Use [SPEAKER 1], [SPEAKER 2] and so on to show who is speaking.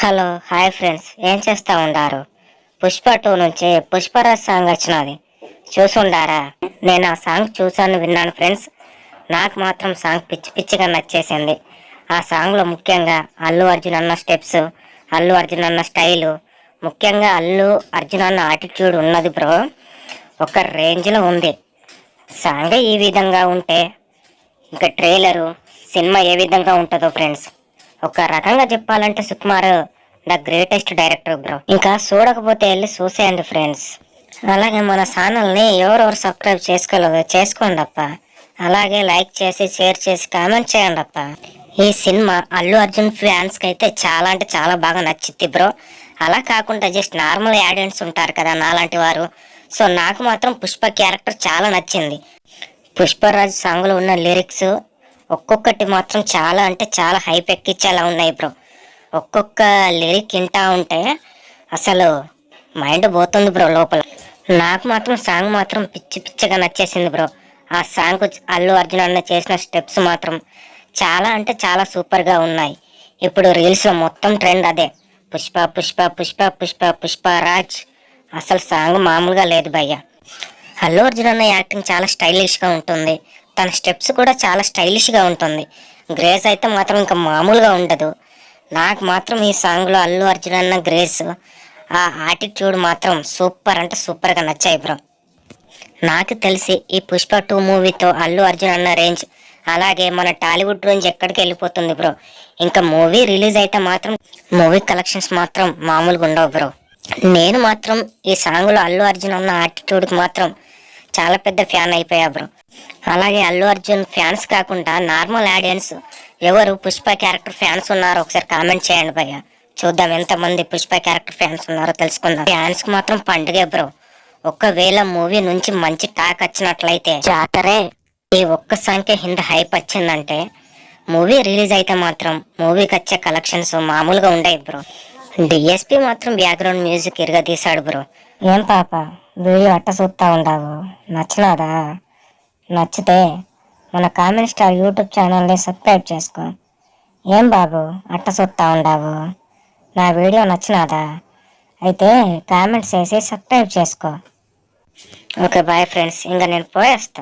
[SPEAKER 1] Hello hi friends, ఏం చేస్తూ ఉండారు? పుష్ప 2 నుంచి పుష్పరాజ్ సాంగ్ వచ్చినది చూసుండారా? నేను ఆ సాంగ్ చూసాను, విన్నాను ఫ్రెండ్స్. నాకు మాత్రం సాంగ్ పిచ్చి పిచ్చిగా నచ్చేసింది. ఆ సాంగ్లో ముఖ్యంగా అల్లు అర్జున్ అన్న స్టెప్స్, అల్లు అర్జున్ అన్న స్టైలు, ముఖ్యంగా అల్లు అర్జున్ అన్న యాటిట్యూడ్ ఉన్నది బ్రో. ఒక రేంజ్లో ఉంది సాంగ్. ఈ విధంగా ఉంటే ఇంకా ట్రైలరు సినిమా ఏ విధంగా ఉంటుందో ఫ్రెండ్స్. ఒక రకంగా చెప్పాలంటే Sukumar the greatest director bro. ఇంకా చూడకపోతే వెళ్ళి చూసేయండి ఫ్రెండ్స్. అలాగే మన ఛానల్ని ఎవరెవరు సబ్స్క్రైబ్ చేసుకోలేదు చేసుకోండి అప్ప. అలాగే లైక్ చేసి షేర్ చేసి కామెంట్ చేయండి అప్ప. ఈ సినిమా అల్లు అర్జున్ ఫ్యాన్స్కి అయితే చాలా అంటే చాలా బాగా నచ్చింది బ్రో. అలా కాకుండా జస్ట్ నార్మల్ ఆడియన్స్ ఉంటారు కదా నాలాంటి వారు. సో నాకు మాత్రం పుష్ప క్యారెక్టర్ చాలా నచ్చింది. పుష్పరాజ్ సాంగ్లో ఉన్న లిరిక్స్ ఒక్కొక్కటి మాత్రం చాలా అంటే చాలా హైప్ ఎక్కించేలా ఉన్నాయి బ్రో. ఒక్కొక్క లిరిక్ వింటా ఉంటే అసలు మైండ్ పోతుంది బ్రో లోపల. నాకు మాత్రం సాంగ్ మాత్రం పిచ్చి పిచ్చిగా నచ్చేసింది బ్రో. ఆ సాంగ్ అల్లు అర్జున్ అన్న చేసిన స్టెప్స్ మాత్రం చాలా అంటే చాలా సూపర్గా ఉన్నాయి. ఇప్పుడు రీల్స్లో మొత్తం ట్రెండ్ అదే, పుష్ప పుష్ప పుష్ప పుష్ప పుష్పరాజ్. అసలు సాంగ్ మామూలుగా లేదు భయ్య. అల్లు అర్జున్ అన్న యాక్టింగ్ చాలా స్టైలిష్గా ఉంటుంది. తన స్టెప్స్ కూడా చాలా స్టైలిష్గా ఉంటుంది. గ్రేస్ అయితే మాత్రం ఇంకా మామూలుగా ఉండదు. నాకు మాత్రం ఈ సాంగ్లో అల్లు అర్జున్ అన్న గ్రేస్, ఆ యాటిట్యూడ్ మాత్రం సూపర్ అంటే సూపర్గా నచ్చాయి బ్రో. నాకు తెలిసి ఈ పుష్ప 2 మూవీతో అల్లు అర్జున్ అన్న రేంజ్, అలాగే మన టాలీవుడ్ రేంజ్ ఎక్కడికి వెళ్ళిపోతుంది బ్రో. ఇంకా మూవీ రిలీజ్ అయితే మాత్రం మూవీ కలెక్షన్స్ మాత్రం మామూలుగా ఉండవు బ్రో. నేను మాత్రం ఈ సాంగ్లో అల్లు అర్జున్ అన్న యాటిట్యూడ్కి మాత్రం చాలా పెద్ద ఫ్యాన్ అయిపోయా బ్రో. అలాగే అల్లు అర్జున్ ఫ్యాన్స్ కాకుండా నార్మల్ ఆడియన్స్ ఎవరు పుష్ప క్యారెక్టర్ ఫ్యాన్స్ ఉన్నారో ఒకసారి కామెంట్ చేయండి భయ్య. చూద్దాం ఎంతమంది పుష్ప క్యారెక్టర్ ఫ్యాన్స్ ఉన్నారో తెలుసుకుందాం. ఫ్యాన్స్కి మాత్రం పండుగే బ్రో. ఒకవేళ మూవీ నుంచి మంచి టాక్ వచ్చినట్లయితే జాతరే. ఈ ఒక్క సంఖ్య హింద హైప్ వచ్చిందంటే మూవీ రిలీజ్ అయితే మాత్రం మూవీకి వచ్చే కలెక్షన్స్ మామూలుగా ఉండవు బ్రో. డిఎస్పి మాత్రం బ్యాక్గ్రౌండ్ మ్యూజిక్ ఇరుగా తీశాడు బ్రో. ఏం పాప వీడియో అట్ట చూస్తా ఉండవు, నచ్చినాదా? నచ్చితే మన కామెంట్ స్టార్ యూట్యూబ్ ఛానల్ని సబ్స్క్రైబ్ చేసుకో. ఏం బాబు అట్ట చూస్తా ఉండవు, నా వీడియో నచ్చినాదా? అయితే కామెంట్స్ చేసి సబ్స్క్రైబ్ చేసుకో. ఓకే బాయ్ ఫ్రెండ్స్, ఇంకా నేను పోయేస్తా.